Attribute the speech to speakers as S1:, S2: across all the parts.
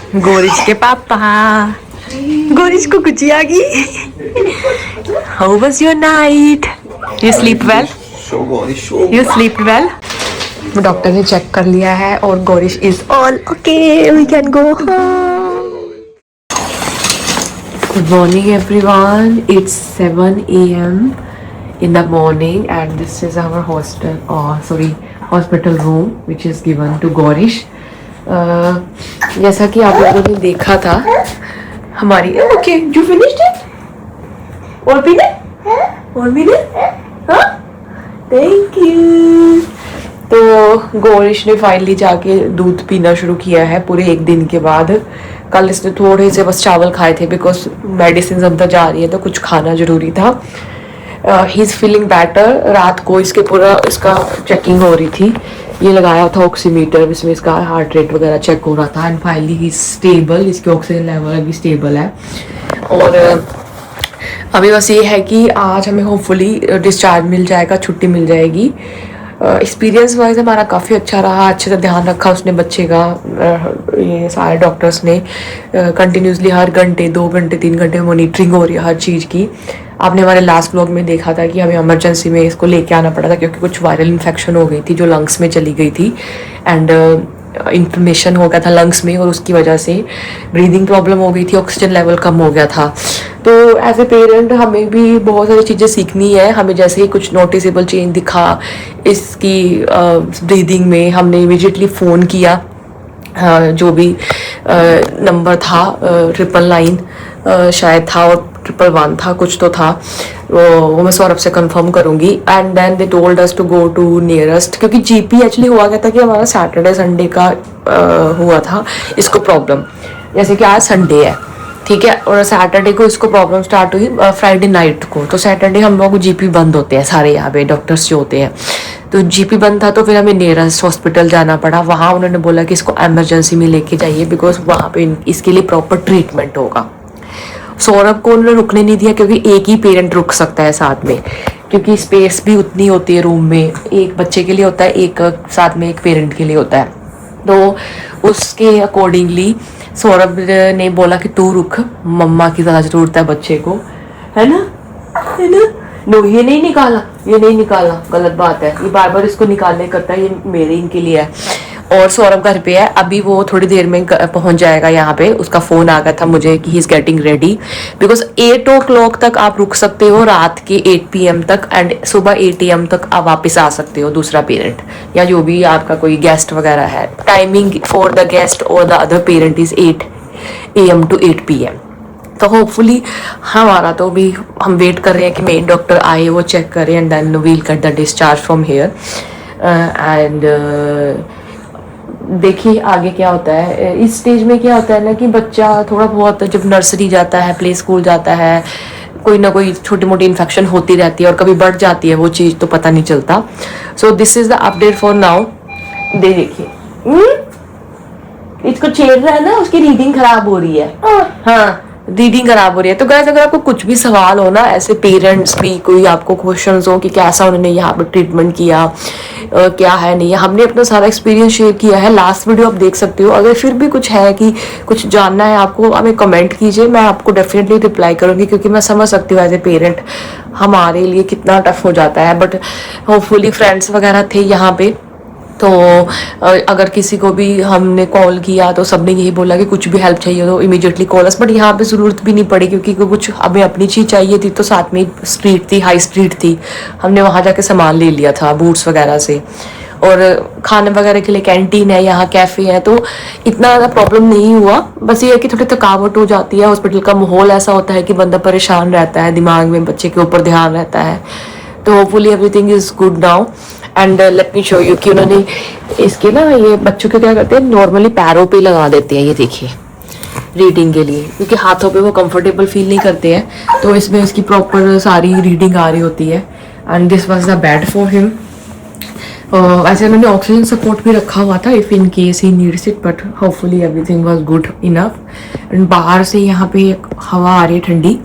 S1: गोरिश के पापा, गोरिश को कुची आ गई। How was your night? You sleep well? You sleep well? Doctor ने चेक कर लिया है और Gorish is all okay, we can go home. Good morning everyone, it's 7 AM in the morning and this is our hospital room which is given to Gorish. जैसा कि आप लोगों ने देखा था हमारी ओके यू फिनिश्ड इट और पीने हाँ थैंक यू। तो गोरिश ने फाइनली जाके दूध पीना शुरू किया है पूरे एक दिन के बाद। कल इसने थोड़े से बस चावल खाए थे बिकॉज मेडिसिन अंदर जा रही है तो कुछ खाना जरूरी था। He is feeling better. रात को इसके पूरा इसका चेकिंग हो रही थी, ये लगाया था ऑक्सीमीटर, इसमें इसका हार्ट रेट वगैरह चेक हो रहा था एंड फाइनली ही स्टेबल, इसके ऑक्सीजन लेवल अभी स्टेबल है। और अभी बस ये है कि आज हमें होपफुली डिस्चार्ज मिल जाएगा, छुट्टी मिल जाएगी। एक्सपीरियंस वाइज हमारा काफ़ी अच्छा रहा, अच्छे से ध्यान रखा उसने बच्चे का। ये सारे डॉक्टर्स ने कंटिन्यूसली हर घंटे 2 घंटे 3 घंटे मॉनिटरिंग हो रही है हर चीज़ की। आपने हमारे लास्ट व्लॉग में देखा था कि हमें इमरजेंसी में इसको लेके आना पड़ा था क्योंकि कुछ वायरल इन्फेक्शन हो गई थी जो लंग्स में चली गई थी एंड इन्फ्लेमेशन हो गया था लंग्स में और उसकी वजह से ब्रीदिंग प्रॉब्लम हो गई थी, ऑक्सीजन लेवल कम हो गया था। तो एज ए पेरेंट हमें भी बहुत सारी चीज़ें सीखनी है। हमें जैसे ही कुछ नोटिसेबल चेंज दिखा इसकी ब्रीदिंग में, हमने इमीडिएटली फ़ोन किया। जो भी नंबर था 999 शायद था और 111 था, कुछ तो था, वो मैं सौरभ से कंफर्म करूंगी। And then they told us to go to nearest, क्योंकि जीपी एक्चुअली हुआ गया था कि हमारा सैटरडे संडे का हुआ था इसको प्रॉब्लम, जैसे कि आज संडे है ठीक है, और सैटरडे को इसको प्रॉब्लम स्टार्ट हुई फ्राइडे नाइट को। तो सैटरडे हम लोग जीपी बंद होते हैं सारे, यहाँ पे डॉक्टर्स जो होते हैं, तो जीपी बंद था। तो फिर हमें नियरेस्ट हॉस्पिटल जाना पड़ा। वहाँ उन्होंने बोला कि इसको इमरजेंसी में लेके जाइए बिकॉज वहाँ पे इसके लिए प्रॉपर ट्रीटमेंट होगा। सौरभ को उन्होंने रुकने नहीं दिया क्योंकि एक ही पेरेंट रुक सकता है साथ में, क्योंकि स्पेस भी उतनी होती है रूम में, एक बच्चे के लिए होता है, एक साथ में एक पेरेंट के लिए होता है। तो उसके अकॉर्डिंगली सौरभ ने बोला कि तू रुक, मम्मा की ज़्यादा ज़रूरत है बच्चे को, है ना। नो ये नहीं निकाला, गलत बात है, ये बार बार इसको निकालने करता है, ये मेरे इनके लिए है। और सौरभ घर पे है अभी, वो थोड़ी देर में पहुंच जाएगा यहाँ पे। उसका फ़ोन आ गया था मुझे कि he is getting ready because 8 o'clock तक आप रुक सकते हो, रात के 8 PM तक, एंड सुबह 8 AM तक आप वापस आ सकते हो, दूसरा पेरेंट या जो भी आपका कोई गेस्ट वगैरह है। टाइमिंग फॉर द गेस्ट और the other parent is 8 AM to 8 PM। तो होपफुली हमारा तो भी हम वेट कर रहे हैं कि मेन डॉक्टर आए, वो चेक करें and then we'll get the discharge from here. And देखिए आगे क्या होता है। इस स्टेज में क्या होता है ना कि बच्चा थोड़ा बहुत जब नर्सरी जाता है, प्ले स्कूल जाता है, कोई ना कोई छोटी मोटी इन्फेक्शन होती रहती है और कभी बढ़ जाती है, वो चीज़ तो पता नहीं चलता। So this is the update for now. देखिए इसको छेड़ रहा है ना, उसकी रीडिंग खराब हो रही है। हाँ रीडिंग खराब हो रही है। तो गाइस अगर आपको कुछ भी सवाल हो ना, ऐसे पेरेंट्स भी कोई आपको क्वेश्चंस हो कि कैसा उन्होंने यहाँ पे ट्रीटमेंट किया, क्या है नहीं है, हमने अपना सारा एक्सपीरियंस शेयर किया है, लास्ट वीडियो आप देख सकते हो। अगर फिर भी कुछ है कि कुछ जानना है आपको, हमें कमेंट कीजिए, मैं आपको डेफिनेटली रिप्लाई करूँगी, क्योंकि मैं समझ सकती हूँ एज ए पेरेंट हमारे लिए कितना टफ हो जाता है। बट होपफुली फ्रेंड्स वगैरह थे यहाँ पे, तो अगर किसी को भी हमने कॉल किया तो सबने यही बोला कि कुछ भी हेल्प चाहिए तो इमीडिएटली कॉल अस। बट यहाँ पे ज़रूरत भी नहीं पड़ी क्योंकि कुछ हमें अपनी चीज़ चाहिए थी, तो साथ में स्ट्रीट थी, हाई स्ट्रीट थी, हमने वहाँ जाके सामान ले लिया था बूट्स वगैरह से। और खाने वगैरह के लिए कैंटीन है यहाँ, कैफ़े है, तो इतना ज़्यादा प्रॉब्लम नहीं हुआ। बस ये है कि थोड़ी थकावट हो जाती है, हॉस्पिटल का माहौल ऐसा होता है कि बंदा परेशान रहता है, दिमाग में बच्चे के ऊपर ध्यान रहता है। तो hopefully everything is good now. And let me show you कि उन्होंने इसके ना, ये बच्चों के क्या करते हैं, नॉर्मली पैरों पे लगा देते हैं, ये देखिए रीडिंग के लिए, क्योंकि हाथों पे वो कंफर्टेबल फील नहीं करते हैं। तो इसमें इसकी प्रॉपर सारी रीडिंग आ रही होती है। And this was the bed for him. ऐसे मैंने ऑक्सीजन सपोर्ट भी रखा हुआ था if in case he needs it, but hopefully everything was good enough. And बाहर से यहाँ पे हवा आ रही है ठंडी।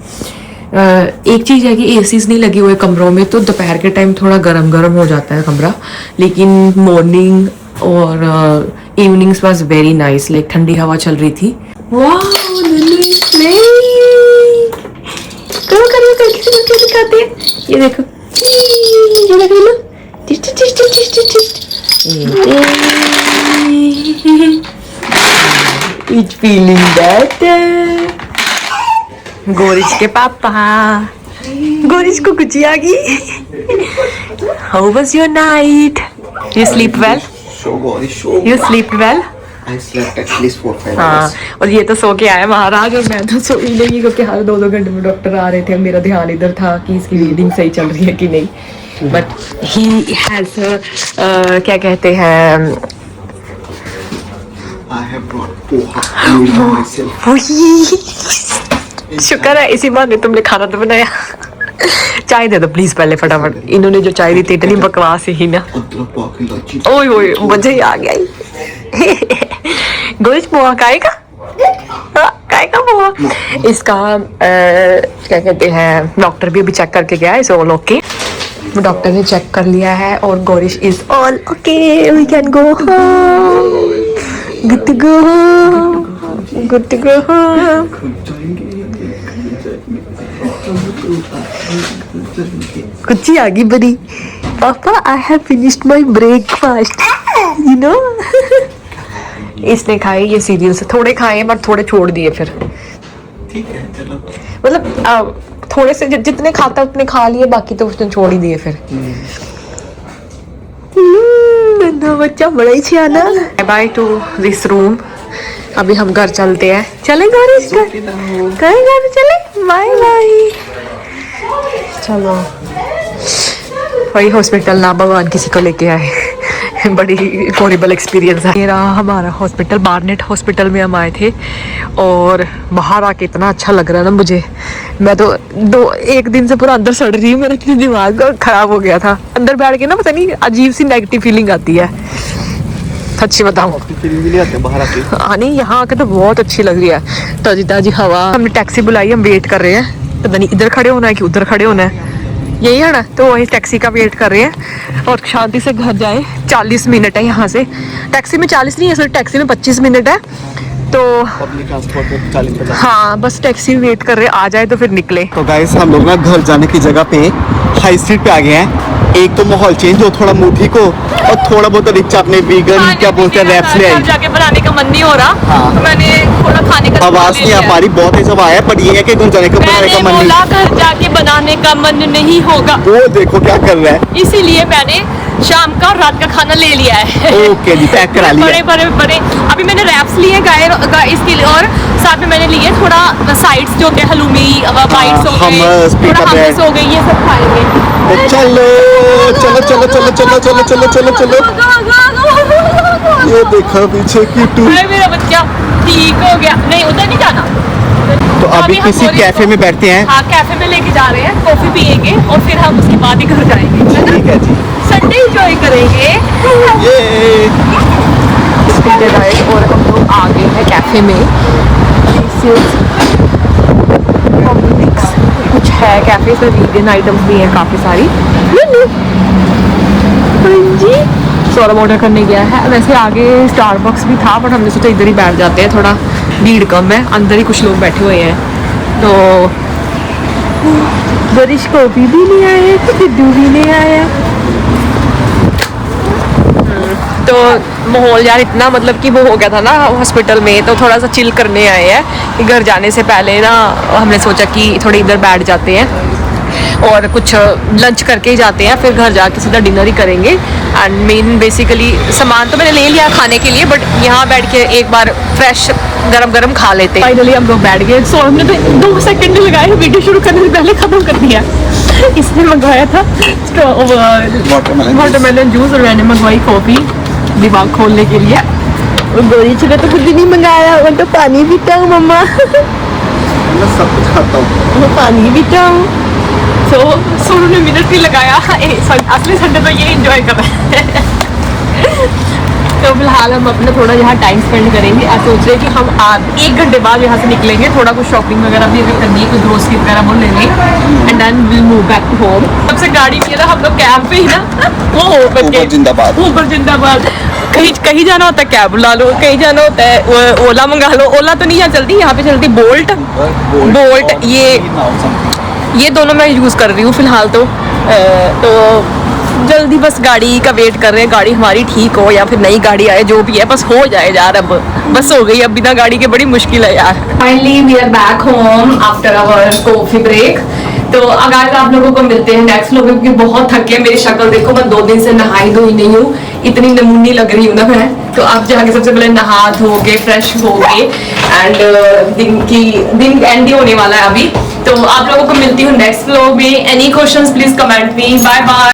S1: एक चीज़ है कि एसीज नहीं लगे हुए कमरों में, तो दोपहर के टाइम थोड़ा गरम गरम हो जाता है कमरा, लेकिन मॉर्निंग और evenings was very nice, like ठंडी हवा चल रही थी। वाह नन्नू इज प्लेइंग। करो करो करके दिखाते हैं। ये देखो ये देखो ना, टिस्ट टिस्ट टिस्ट टिस्ट। It's feeling better. गोरिश के पापा, गोरिश को कुछ आ गई। How was your night? You sleep well?
S2: So Gorish, so
S1: You sleep well?
S2: I slept at least 4-5
S1: हाँ,
S2: hours.
S1: और ये तो सो के आया महाराज, और मैं तो सोई नहीं क्योंकि हर 2-2 घंटे में डॉक्टर आ रहे थे। मेरा ध्यान इधर था कि इसकी रीडिंग सही चल रही है कि नहीं। बट ही हैज क्या कहते हैं,
S2: I have brought poha made by myself.
S1: वही शुक्र है इसी बहाने तुमने खाना तो बनाया। चाय दे दो प्लीज पहले फटाफट। इन्होंने जो चाय दी थी इतनी बकवास ही ना।
S2: अदरक पाके इलायची।
S1: ओए ओए मुझे ही आ गया ही। गोरिश पोहा खाएगा? खाएगा पोहा? इसका क्या कहते हैं, डॉक्टर भी अभी चेक करके गया है, इट्स ऑल ओके। डॉक्टर ने चेक कर लिया है और Gorish is all okay, we can go home, good to go home, good to go home. कुछ ही आ गई बड़ी। पापा I have finished my breakfast, you know. इसने खाए ये सीरियल से, थोड़े खाए बट थोड़े छोड़ दिए फिर।
S2: ठीक है चलो।
S1: मतलब थोड़े से जितने खाता उतने खा लिए, बाकी तो उसने छोड़ ही दिए फिर। नन्हा बच्चा बड़ा ही सियाना। Bye to this room. अभी हम घर चलते हैं। चले गोरिश कहीं घर चले, बाय बाय। चलो वही हॉस्पिटल ना भगवान किसी को लेके आए। बड़ी हॉरिबल एक्सपीरियंस है। ये रहा हमारा हॉस्पिटल, बार्नेट हॉस्पिटल में हम आए थे और बाहर आके इतना अच्छा लग रहा है ना मुझे। मैं तो एक दिन से पूरा अंदर सड़ रही हूँ, मेरा इतना दिमाग खराब हो गया था। अंदर बैठ के ना पता नहीं अजीब सी नेगेटिव फीलिंग आती है, सच्ची बताऊँ।
S2: बाहर आके
S1: हाँ नहीं, यहाँ आके तो बहुत अच्छी लग रही है, ताजी ताजी हवा। हमने टैक्सी बुलाई, हम वेट कर रहे हैं, पता नहीं इधर खड़े होना है कि उधर खड़े होना है, यही है ना। तो वही टैक्सी का वेट कर रहे हैं और शांति से घर जाए। 40 मिनट है यहाँ से, टैक्सी में 40 नहीं है सर, टैक्सी में 25 मिनट है। तो
S2: पब्लिक ट्रांसपोर्ट में 40-50।
S1: हाँ बस टैक्सी वेट कर रहे, आ जाए तो फिर निकले।
S2: तो गाइस हम लोग ना घर जाने की जगह पे हाई स्ट्रीट पे आ गए हैं। एक तो माहौल चेंज हो थोड़ा मूठी को, और थोड़ा बहुत रिक्शा अपने वीगन क्या बोलते हैं रैप्स ले आई।
S1: जाके बनाने का मन नहीं हो रहा।
S2: हाँ।
S1: तो मैंने थोड़ा खाने का
S2: आवाज नहीं आ पा रही, बहुत तेज हवा है, पर ये है कि घर जाने का बनाने का मन नहीं।
S1: घर जाके बनाने का मन नहीं होगा,
S2: वो देखो क्या कर रहा है।
S1: इसीलिए मैंने शाम का और रात का खाना ले लिया है।
S2: ओके जी, पैक करा लिया।
S1: बड़े बड़े बड़े अभी मैंने रैप्स लिए गाय इसके लिए, और साथ में मैंने लिए थोड़ा साइड्स जो होते हैं, हलूमी बाइट्स हो गए,
S2: hummus,
S1: थोड़ा
S2: pita bread।
S1: hummus हो गई, ये सब खाएंगे।
S2: तो चलो चलो चलो चलो चलो चलो चलो चलो चलो। ये देखो पीछे की टू।
S1: अरे मेरा बच्चा ठीक हो गया। नहीं उधर नहीं जाना।
S2: तो अभी
S1: हम
S2: किसी
S1: गोरिश
S2: कैफे
S1: को-
S2: में बैठते हैं।
S1: हाँ कैफे में लेके जा रहे हैं, कॉफी पियेंगे और फिर हम उसके बाद ही घर जाएंगे, है ना।
S2: ठीक है जी,
S1: संडे एंजॉय करेंगे।
S2: ये
S1: और हम लोग आ गए हैं कैफे में। कुछ है कैफे से, वीगन आइटम्स भी हैं काफ़ी सारी। जी सोलम ऑर्डर करने गया है। वैसे आगे स्टारबक्स भी था, बट हमने सोचा इधर ही बैठ जाते हैं, थोड़ा भीड़ कम है, अंदर ही कुछ लोग बैठे हुए हैं। तो गोरिश को भी नहीं आया, तो सिद्धू भी नहीं आया। तो माहौल यार इतना मतलब कि वो हो गया था ना हॉस्पिटल में, तो थोड़ा सा चिल करने आए हैं कि घर जाने से पहले ना हमने सोचा कि थोड़े इधर बैठ जाते हैं और कुछ लंच करके ही जाते हैं, फिर घर जाके सीधा डिनर ही करेंगे। एंड मेन बेसिकली सामान तो मैंने ले लिया खाने के लिए, बट यहाँ बैठ के एक बार फ्रेश गरम गरम खा लेते हैं। फाइनली हम लोग बैठ गए। सो हमने तो 2 सेकंड लगाए वीडियो शुरू करने से पहले ख़त्म कर दिया। इसने मंगवाया था वाटरमेलन जूस और मैंने मंगवाई कॉफ़ी दिमाग खोलने के लिए। और गोरिश ने तो कुछ नहीं मंगाया, मैं तो पानी पीता हूँ मम्मा।
S2: मैं सब कुछ खाता हूँ।
S1: मैं पानी पीता हूँ। तो सोनू ने मिनट भी लगाया। असली संडे तो ये एंजॉय कर रहे हैं। तो फिलहाल हम अपना थोड़ा यहाँ टाइम स्पेंड करेंगे। आज सोच रहे हैं कि हम 1 घंटे बाद यहाँ से निकलेंगे, थोड़ा कुछ शॉपिंग वगैरह भी अगर करनी है, कुछ ग्रोसरी वगैरह वो लेंगे, and then will move back to home. जब से गाड़ी नहीं है ना, हम लोग कैब पे ही ना वो हो बन
S2: ऊबर जिंदाबाद।
S1: ऊबर जिंदाबाद। कहीं कहीं जाना होता है कैब बुला लो, कहीं जाना होता है वो ओला मंगा लो। ओला तो नहीं यहाँ चलती, यहाँ पे चलती बोल्ट। बोल्ट ये दोनों मैं यूज़ कर रही हूँ फिलहाल तो जल्दी बस गाड़ी का वेट कर रहे हैं, गाड़ी हमारी ठीक हो या फिर नई गाड़ी आए, जो भी है बस हो जाए यार। अब बस हो गई, अब बिना गाड़ी के बड़ी मुश्किल है यार। Finally we are back home after our coffee break. तो अगर आप लोगों को मिलते हैं नेक्स्ट लोग, क्योंकि बहुत थके, मेरी शक्ल देखो, मैं 2 दिन से नहाई धोई नहीं हूँ, इतनी नमूनी लग रही हूँ ना मैं। तो अब जाके सबसे पहले नहा धो के फ्रेश हो के एंड दिन एंड ही होने वाला है अभी। तो आप लोगों को मिलती हूँ नेक्स्ट व्लॉग में। Any questions please comment me. Bye bye.